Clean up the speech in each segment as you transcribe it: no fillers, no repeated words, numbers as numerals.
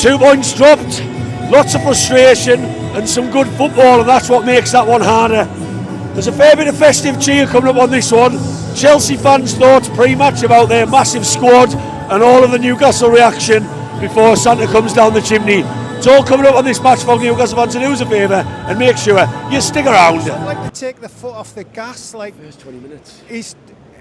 2 points dropped, lots of frustration and some good football, and that's what makes that one harder. There's a fair bit of festive cheer coming up on this one. Chelsea fans' thoughts pre-match about their massive squad and all of the Newcastle reaction before Santa comes down the chimney. It's all coming up on this match for Newcastle fans, and do us a favour and make sure you stick around. I'd like to take the foot off the gas. Like first 20 minutes.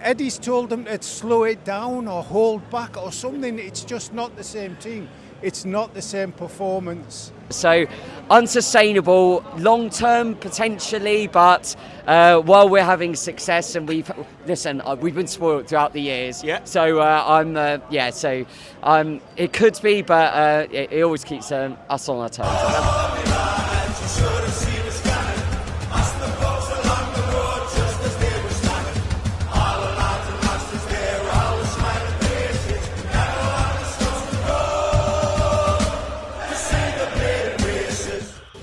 Eddie's told them to slow it down or hold back or something. It's just not the same team. It's not the same performance. So unsustainable long term potentially, but while we're having success and we've been spoiled throughout the years. Yeah. So it could be, but it always keeps us on our toes.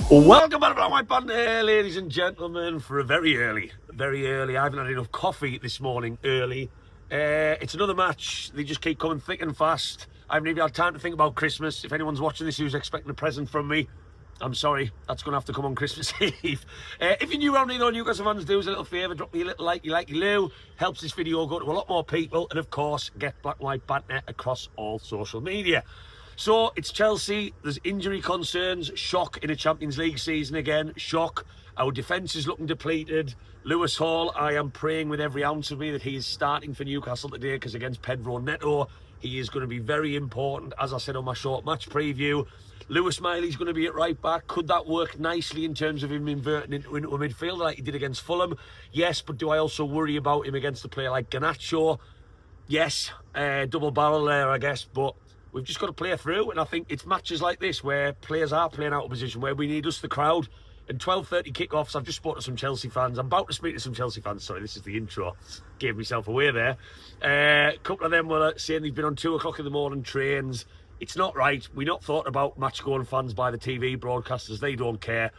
Welcome back to my banter, ladies and gentlemen, for a very early. I haven't had enough coffee this morning early. It's another match. They just keep coming thick and fast. I haven't even had time to think about Christmas. If anyone's watching this who's expecting a present from me, I'm sorry, that's going to have to come on Christmas Eve. If you're new around here, Newcastle fans, do us a little favour, drop me a little like you do. Helps this video go to a lot more people, and of course, get Black White Banter across all social media. So, it's Chelsea, there's injury concerns, shock in a Champions League season again, shock. Our defence is looking depleted. Lewis Hall, I am praying with every ounce of me that he is starting for Newcastle today, because against Pedro Neto, he is going to be very important, as I said on my short match preview. Lewis Miley's going to be at right back. Could that work nicely in terms of him inverting into a midfielder like he did against Fulham? Yes, but do I also worry about him against a player like Garnacho? Yes, double barrel there, I guess, but we've just got to play through, and I think it's matches like this where players are playing out of position, where we need us, the crowd. And 12:30 kickoffs, I've just spoken to some Chelsea fans. I'm about to speak to some Chelsea fans. Sorry, this is the intro. Gave myself away there. A couple of them were saying they've been on 2 o'clock in the morning trains. It's not right. We're not thought about match-going fans by the TV broadcasters. They don't care.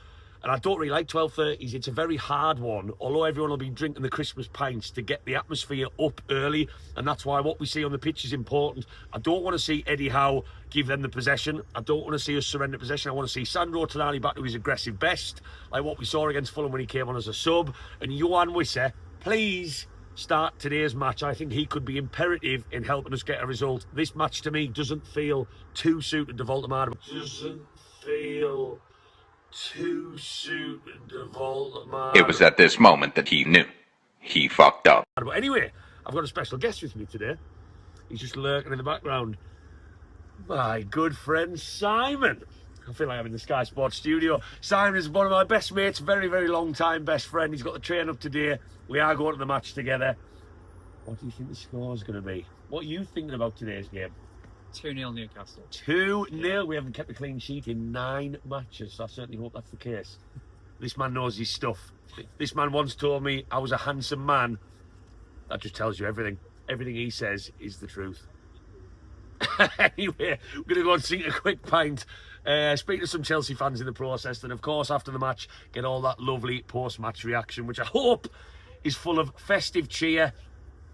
And I don't really like 12:30s. It's a very hard one, although everyone will be drinking the Christmas pints, to get the atmosphere up early. And that's why what we see on the pitch is important. I don't want to see Eddie Howe give them the possession. I don't want to see us surrender possession. I want to see Sandro Tonali back to his aggressive best, like what we saw against Fulham when he came on as a sub. And Johan Wissa, please start today's match. I think he could be imperative in helping us get a result. This match, to me, doesn't feel too suited to Voldemar. Doesn't feel too suited to Voldemar. It was at this moment that he knew he fucked up. But anyway, I've got a special guest with me today. He's just lurking in the background. My good friend Simon. I feel like I'm in the Sky Sports studio. Simon is one of my best mates, very, very long time best friend. He's got the train up today. We are going to the match together. What do you think the score is going to be? What are you thinking about today's game? 2-0 Newcastle. 2-0. We haven't kept a clean sheet in 9 matches, so I certainly hope that's the case. This man knows his stuff. This man once told me I was a handsome man. That just tells you everything. Everything he says is the truth. Anyway, we're going to go and sink a quick pint, speak to some Chelsea fans in the process, and of course after the match get all that lovely post-match reaction, which I hope is full of festive cheer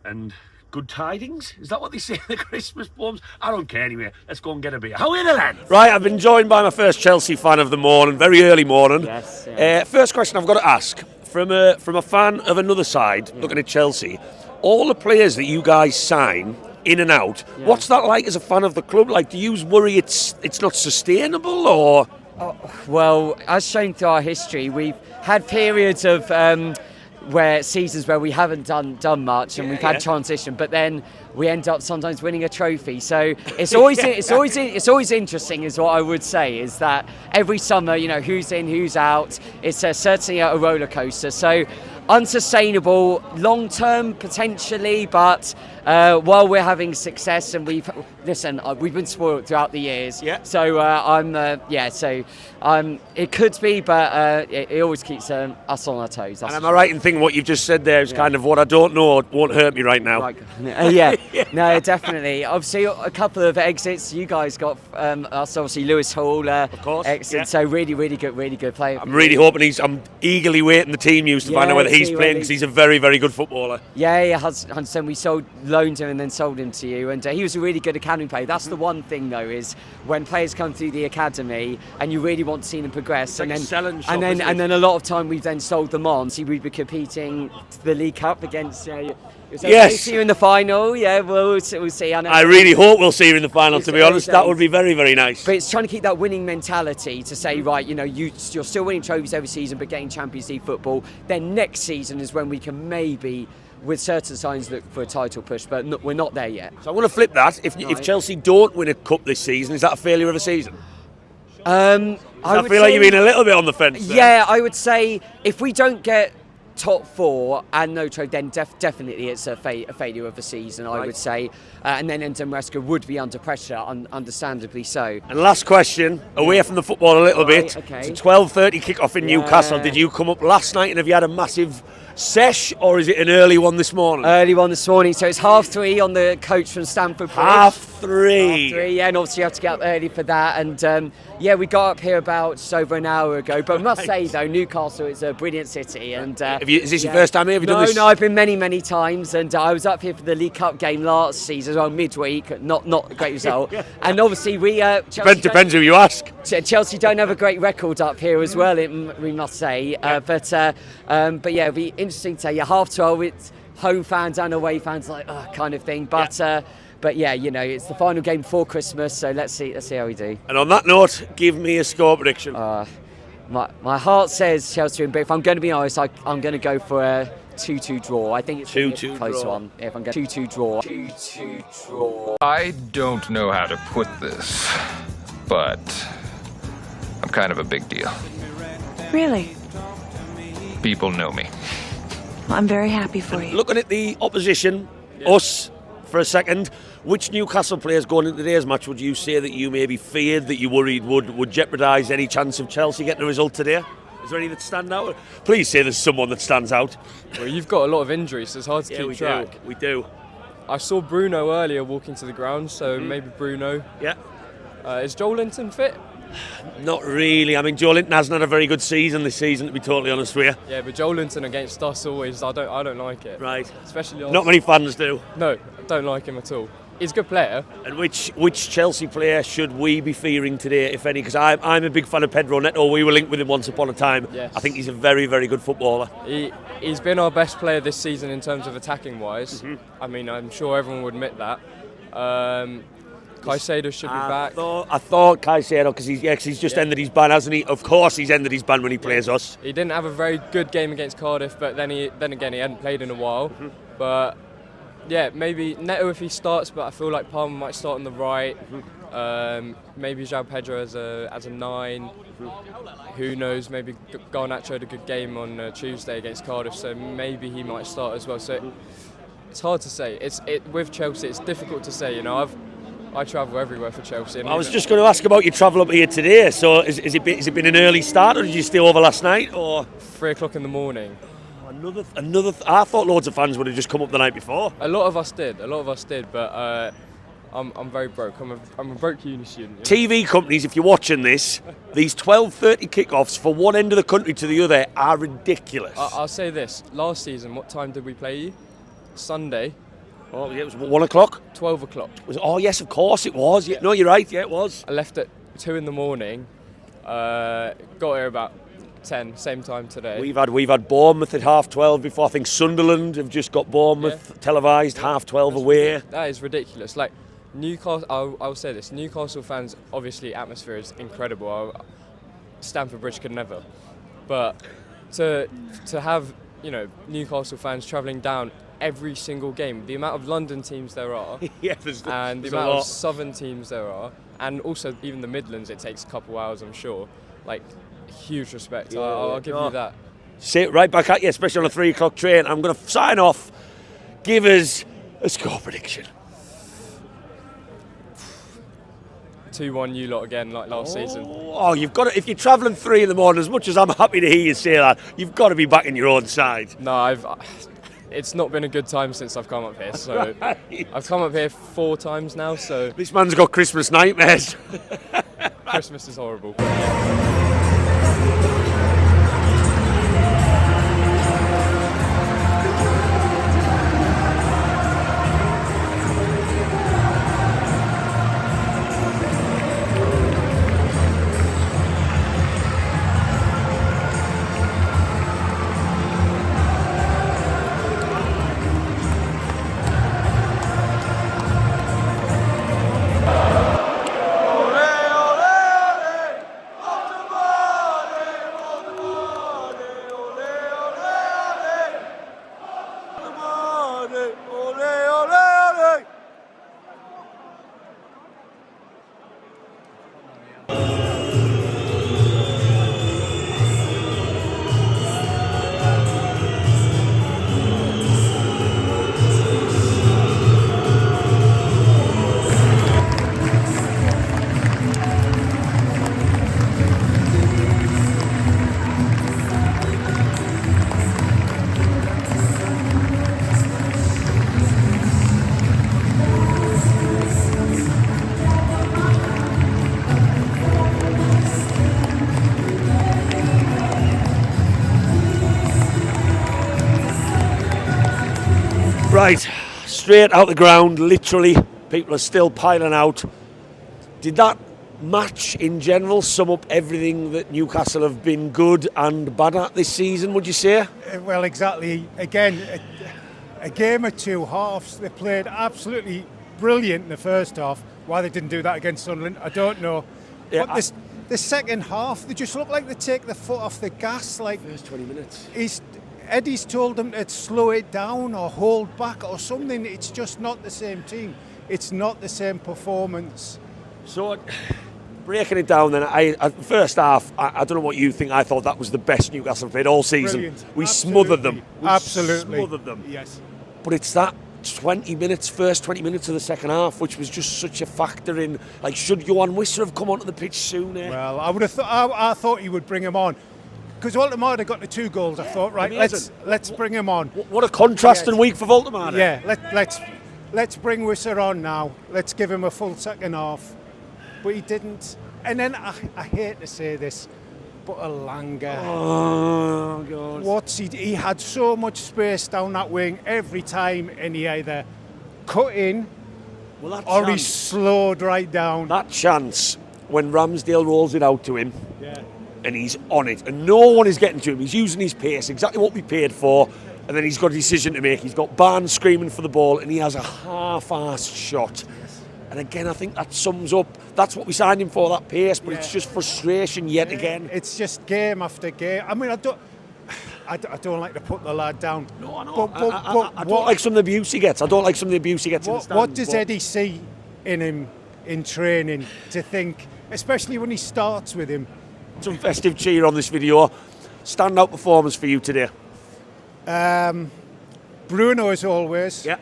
and good tidings. Is that what they say in the Christmas poems? I don't care anyway. Let's go and get a beer. How are the lads? Right, I've been joined by my first Chelsea fan of the morning, very early morning. Yes. First question I've got to ask, from a fan of another side, looking at Chelsea, all the players that you guys sign in and out, what's that like as a fan of the club? Like, do you worry it's not sustainable, or? Well, as shown through our history, we've had periods of seasons where we haven't done much, and we've had transition, but then we end up sometimes winning a trophy. So it's always it's always interesting, is what I would say, is that every summer, who's in, who's out. It's certainly a roller coaster. So unsustainable long term potentially, but while we're having success and we've been spoiled throughout the years. Yeah. So it could be, but it always keeps us on our toes. And am I right in thinking what you've just said there is kind of what I don't know won't hurt me right now? No, definitely. Obviously, a couple of exits. You guys got us, obviously Lewis Hall, of course, exit. So really good player. I'm really hoping I'm eagerly waiting the team news to find out whether he's playing, because he's a very, very good footballer. Yeah, Hudson. We sold loaned him and then sold him to you, and he was a really good academy player. That's the one thing though, is when players come through the academy and you really want to see them progress, like and then a lot of time we've then sold them on. So we'd be competing for the League Cup against. Yes. See you in the final. Yeah, we'll see. I really hope we'll see you in the final, to be honest. That would be very, very nice. But it's trying to keep that winning mentality to say, right, you're still winning trophies every season, but getting Champions League football. Then next season is when we can maybe, with certain signs, look for a title push, but we're not there yet. So I want to flip that. If Chelsea don't win a cup this season, is that a failure of a season? I feel like you've been a little bit on the fence there. Yeah, I would say if we don't get top four and no trophy, then definitely it's a failure of the season, I would say. And then Maresca would be under pressure, understandably so. And last question, away from the football a little bit. Okay. It's a 12:30 kick-off in Newcastle. Did you come up last night and have you had a massive sesh, or is it an early one this morning? Early one this morning, so it's 3:30 on the coach from Stamford Bridge. 3:30. Yeah, and obviously you have to get up early for that. And we got up here about just over an hour ago. But I must say though, Newcastle is a brilliant city. And is this your first time here? Have you done this? No, I've been many times, and I was up here for the League Cup game last season, well, midweek. Not a great result. And obviously we depends who you ask. Chelsea don't have a great record up here as well, we must say. But yeah, it'll be interesting to say. 12:30, it's home fans and away fans, kind of thing. But yeah, it's the final game before Christmas, so let's see how we do. And on that note, give me a score prediction. My heart says Chelsea, but if I'm going to be honest, I'm going to go for a 2-2 draw. I think it's a close one. If I'm going 2-2 draw. 2-2 draw. I don't know how to put this, but I'm kind of a big deal. Really? People know me. Well, I'm very happy for you. Looking at the opposition, us, for a second, which Newcastle players going into today's match would you say that you maybe feared, that you worried would jeopardise any chance of Chelsea getting a result today? Is there any that stand out? Please say there's someone that stands out. Well, you've got a lot of injuries, so it's hard to keep track. We do. I saw Bruno earlier walking to the ground, so maybe Bruno. Yeah. Is Joel Linton fit? Not really. I mean, Joe Linton hasn't had a very good season this season, to be totally honest with you. Yeah, but Joel Linton against us always, I don't like it. Right. Especially not many fans do. No, I don't like him at all. He's a good player. And which Chelsea player should we be fearing today, if any? Because I'm a big fan of Pedro Neto. We were linked with him once upon a time. Yes. I think he's a very, very good footballer. He's been our best player this season in terms of attacking wise. I mean, I'm sure everyone would admit that. Caicedo should be back. I thought Caicedo, because he's just ended his ban, hasn't he? Of course he's ended his ban when he plays us. He didn't have a very good game against Cardiff, but then again he hadn't played in a while. But yeah, maybe Neto if he starts, but I feel like Palmer might start on the right. Maybe João Pedro as a 9. Who knows? Maybe Garnacho had a good game on Tuesday against Cardiff, so maybe he might start as well. So it's hard to say. With Chelsea, it's difficult to say. I travel everywhere for Chelsea. I was just going to ask about your travel up here today. So is it been an early start, or did you stay over last night? Or 3 o'clock in the morning. Another. I thought loads of fans would have just come up the night before. A lot of us did, but I'm very broke. I'm a broke uni student. TV companies, if you're watching this, these 12:30 kickoffs for one end of the country to the other are ridiculous. I'll say this: last season, what time did we play you? Sunday. Oh, yeah, it was 1 o'clock. 12 o'clock. Oh yes, of course it was. Yeah, no, you're right. Yeah, it was. I left at 2 in the morning. Got here about 10, same time today. We've had Bournemouth at 12:30 before. I think Sunderland have just got Bournemouth televised 12:30 away. That is ridiculous. Like Newcastle, I'll say this: Newcastle fans, obviously, atmosphere is incredible. Stamford Bridge could never. But to have Newcastle fans travelling down every single game, the amount of London teams there are, and the amount of Southern teams there are, and also even the Midlands, it takes a couple hours, I'm sure. Like, huge respect. I'll give you that. Sit right back at you, especially on a 3 o'clock train. I'm going to sign off. Give us a score prediction. 2-1 you lot again, like last season. Oh, you've got to, if you're travelling 3 in the morning, as much as I'm happy to hear you say that, you've got to be back in your own side. No, it's not been a good time since I've come up here. So right. I've come up here 4 times now. So this man's got Christmas nightmares. Christmas is horrible. Right, straight out the ground, literally. People are still piling out. Did that match in general sum up everything that Newcastle have been good and bad at this season, would you say? Well, exactly. Again, a game of two halves. They played absolutely brilliant in the first half. Why they didn't do that against Sunderland, I don't know. Yeah, But the second half, they just look like they take the foot off the gas. Like First 20 minutes. Eddie's told them to slow it down or hold back or something. It's just not the same team. It's not the same performance. So, breaking it down then, first half, I don't know what you think, I thought that was the best Newcastle played all season. Brilliant. We Absolutely. smothered them. We Absolutely. smothered them. Yes. But it's that 20 minutes, first 20 minutes of the second half, which was just such a factor in, like, should Johan Wisser have come onto the pitch sooner? Well, I would have I thought he would bring him on. Because Voldemar got the 2 goals, I thought, right, let's bring him on. What a contrasting Yes. week for Voldemar. Yeah, let's bring Wisser on now. Let's give him a full second half. But he didn't. And then I hate to say this, but Elanga. Oh, God. He had so much space down that wing every time, and he either cut in or he slowed right down. That chance when Ramsdale rolls it out to him. Yeah. And he's on it, and no one is getting to him. He's using his pace, exactly what we paid for, and then he's got a decision to make. He's got Barnes screaming for the ball, and he has a half-assed shot. And again, I think that sums up, that's what we signed him for, that pace, but it's just frustration yet again. It's just game after game. I mean, I don't like to put the lad down. No, I know. But I don't like some of the abuse he gets. I don't like some of the abuse he gets in the stands. What does Eddie see in him in training to think, especially when he starts with him? Some festive cheer on this video. Standout performance for you today? Bruno as always. Yeah.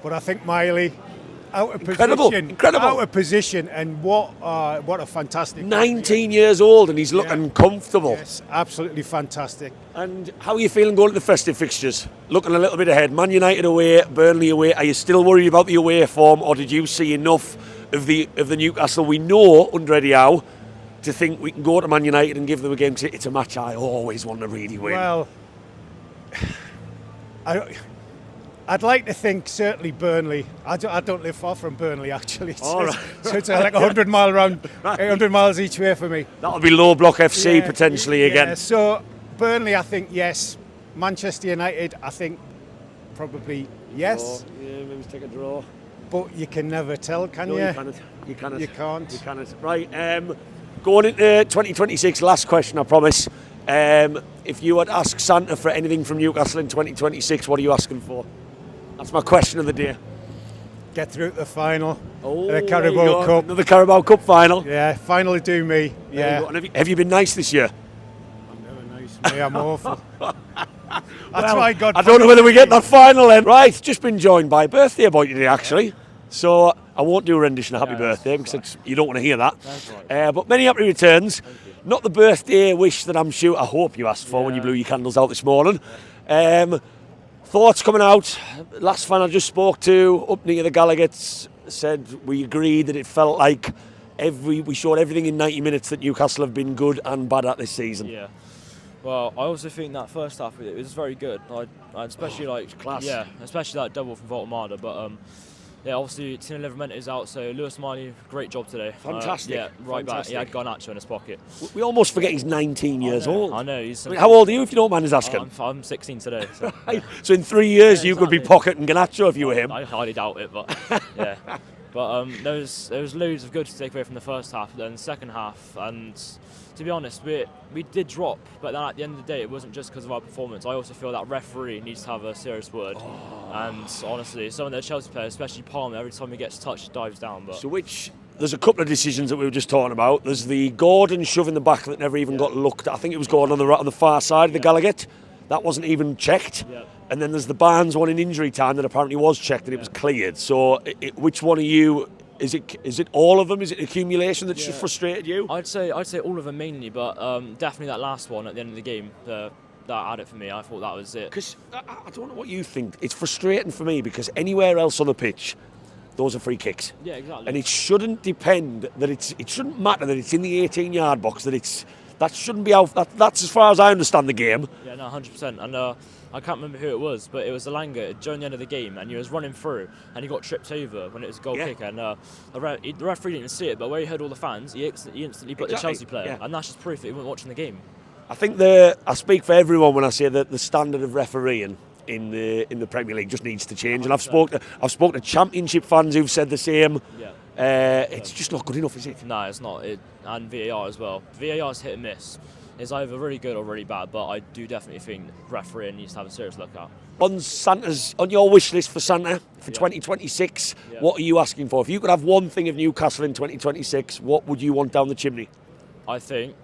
But I think Miley out of Incredible. position. Incredible. Out of position, and what a fantastic 19 years old and he's looking comfortable. Yes, absolutely fantastic. And how are you feeling going to the festive fixtures? Looking a little bit ahead. Man United away, Burnley away. Are you still worried about the away form, or did you see enough of the Newcastle we know under Eddie Howe to think we can go to Man United and give them a game? It's a match I always want to really win. Well, I'd like to think certainly Burnley. I don't live far from Burnley actually. So it's like 100 mile round, 800 miles each way for me. That'll be Low Block FC potentially again. So Burnley, I think yes. Manchester United, I think probably yes. Yeah, maybe take a draw. But you can never tell, can No, you? you cannot. You cannot. You can't. You cannot. Right. Going into 2026, last question, I promise. If you had asked Santa for anything from Newcastle in 2026, what are you asking for? That's my question of the day. Get through to the final. Oh, the there you Carabao go. Cup. Another Carabao Cup final. Yeah, finally do me. There Yeah. you go. And have you been nice this year? I'm never nice. Me, I'm awful. That's why God. I don't know whether we get that final then. Right, just been joined by a birthday boy today actually. So I won't do a rendition of happy birthday because you don't want to hear that. But many happy returns. Not the birthday wish that I hope you asked for when you blew your candles out this morning. Thoughts coming out. Last fan I just spoke to up near the Gallagher's said we agreed that it felt like we showed everything in 90 minutes that Newcastle have been good and bad at this season. Yeah. Well, I also think that first half it was very good. I especially class. Yeah, especially that double from Voltemada. But yeah, obviously Tino Livramento is out, so Lewis Miley, great job today. Fantastic. Yeah, right back. Fantastic. He had Garnacho in his pocket. We almost forget he's 19 years old. I know. I mean, how old are you, if you don't mind us asking? I'm 16 today. So, So in 3 years you could be exactly. pocketing Garnacho if you were him. I highly doubt it, but yeah. But there was loads of good to take away from the first half, then the second half, and to be honest, we did drop, but then at the end of the day, it wasn't just because of our performance. I also feel that referee needs to have a serious word. And honestly, some of the Chelsea players, especially Palmer, every time he gets touched, dives down. But So which there's a couple of decisions that we were just talking about. There's the Gordon shove in the back that never even got looked at. I think it was Gordon on the far side of the Gallagher. That wasn't even checked. Yeah. And then there's the Barnes one in injury time that apparently was checked and it was cleared. So which one are you? Is it all of them? Is it accumulation that's just frustrated you? I'd say all of them mainly, but definitely that last one at the end of the game. That had it for me. I thought that was it. Because I don't know what you think. It's frustrating for me because anywhere else on the pitch, those are free kicks. Yeah, exactly. And it shouldn't depend that it shouldn't matter that it's in the 18-yard box. That shouldn't be out. That's as far as I understand the game. Yeah, no, 100%. And I can't remember who it was, but it was Alanga during the end of the game, and he was running through, and he got tripped over when it was a goal kick, and the referee didn't even see it, but where he heard all the fans, he instantly put the Chelsea player, and that's just proof that he wasn't watching the game. I think I speak for everyone when I say that the standard of refereeing in the Premier League just needs to change, 100%. And I've spoken to Championship fans who've said the same. Yeah. It's just not good enough, is it? No, it's not. And VAR as well. VAR's hit and miss. It's either really good or really bad, but I do definitely think refereeing needs to have a serious look at. On your wish list for Santa for 2026, what are you asking for? If you could have one thing of Newcastle in 2026, what would you want down the chimney? I think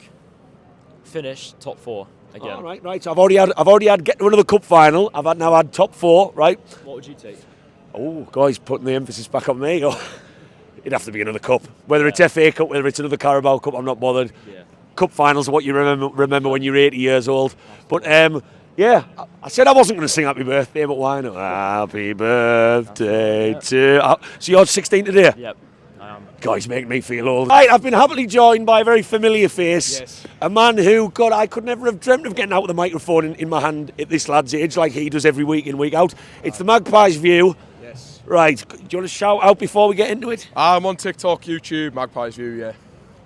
finish top 4 again. All right. So I've already had get to another cup final. I've now had top 4, right? What would you take? Oh, guys, putting the emphasis back on me. It'd have to be another cup. Whether it's FA Cup, whether it's another Carabao Cup, I'm not bothered. Yeah. Cup finals are what you remember when you're 80 years old. But I said I wasn't going to sing Happy Birthday, but why not? Happy Birthday to... So you're 16 today? Yep, I am. Guys, make me feel old. Right, I've been happily joined by a very familiar face. Yes. A man who, God, I could never have dreamt of getting out with a microphone in my hand at this lad's age like he does every week in, week out. It's the Magpies View. Yes. Right, do you want to shout out before we get into it? I'm on TikTok, YouTube, Magpies View, yeah.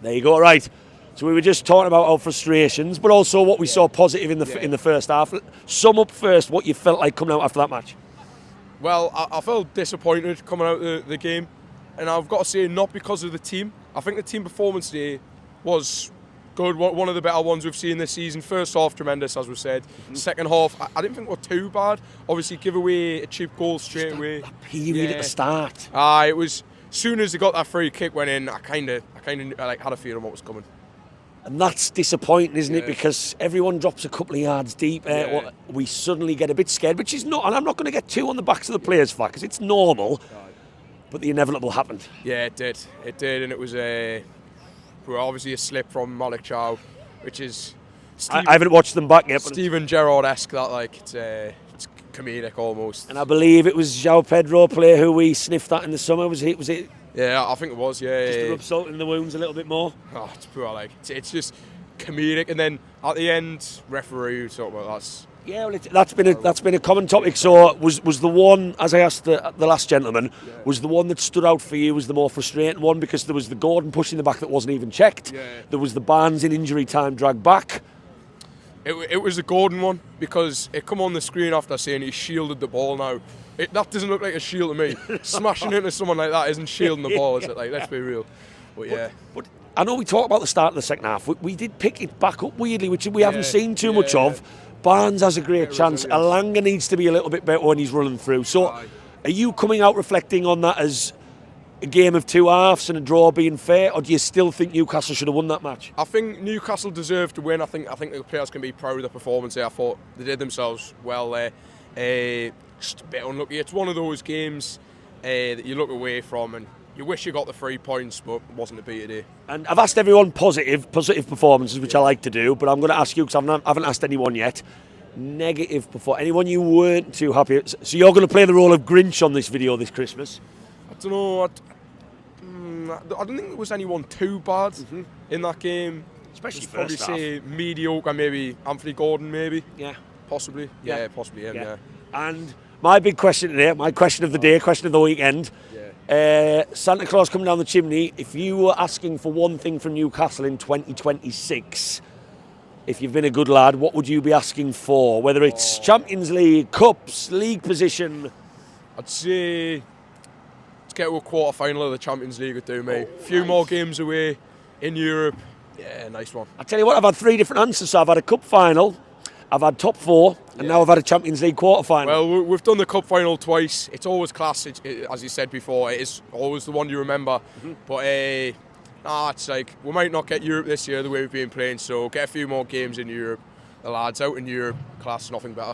There you go, right. So we were just talking about our frustrations, but also what we saw positive in the first half. Sum up first what you felt like coming out after that match. Well, I felt disappointed coming out of the game, and I've got to say, not because of the team. I think the team performance today was good, one of the better ones we've seen this season. First half, tremendous, as we said. Second half, I didn't think we were too bad. Obviously, give away a cheap goal straight away. That period at the start. It was, as soon as they got that free kick went in, I kind of had a feeling what was coming. And that's disappointing, isn't it? Because everyone drops a couple of yards deep. We suddenly get a bit scared, which is not, and I'm not going to get too on the backs of the players for that, because it's normal. But the inevitable happened. Yeah, it did, and it was obviously a slip from Malik Chow, which is... I haven't watched them back yet. But Steven Gerrard-esque, that, like, it's comedic almost. And I believe it was João Pedro player who we sniffed at in the summer. Was it? Yeah, I think it was, yeah. Just to rub salt in the wounds a little bit more. Oh, it's poor, like, it's just comedic. And then at the end, referee, talk about that. Yeah, well, that's been a common topic. So was the one, as I asked the last gentleman, was the one that stood out for you was the more frustrating one, because there was the Gordon pushing the back that wasn't even checked. Yeah. There was the Barnes in injury time dragged back. It was the Gordon one, because it come on the screen after saying he shielded the ball. Now that doesn't look like a shield to me. Smashing into someone like that isn't shielding the ball, is it? Like, let's be real. But I know we talked about the start of the second half. We did pick it back up weirdly, which we haven't seen too much of. Barnes has a great chance. Alanga needs to be a little bit better when he's running through. So are you coming out reflecting on that as a game of two halves and a draw being fair, or do you still think Newcastle should have won that match? I think Newcastle deserved to win. I think the players can be proud of the performance there. I thought they did themselves well there. Just a bit unlucky. It's one of those games that you look away from and you wish you got the 3 points, but it wasn't to be today. And I've asked everyone positive performances, which I like to do, but I'm going to ask you, because I haven't asked anyone yet, negative performance. Anyone you weren't too happy? So you're going to play the role of Grinch on this video this Christmas? I don't know. I don't think there was anyone too bad in that game. Especially first probably half. say mediocre, maybe Anthony Gordon, maybe. Yeah. Possibly. Yeah, possibly him, yeah. And my big question today, my question of the day, question of the weekend, Santa Claus coming down the chimney, if you were asking for one thing from Newcastle in 2026, if you've been a good lad, what would you be asking for? Whether it's Champions League, Cups, league position? I'd say to get to a quarter-final of the Champions League would do me. A few more games away in Europe. Yeah, nice one. I tell you what, I've had three different answers. So I've had a cup final, I've had top 4, and now I've had a Champions League quarter-final. Well, we've done the cup final twice. It's always class, as you said before. It is always the one you remember. But it's like we might not get Europe this year the way we've been playing. So get a few more games in Europe. The lads out in Europe, class, nothing better.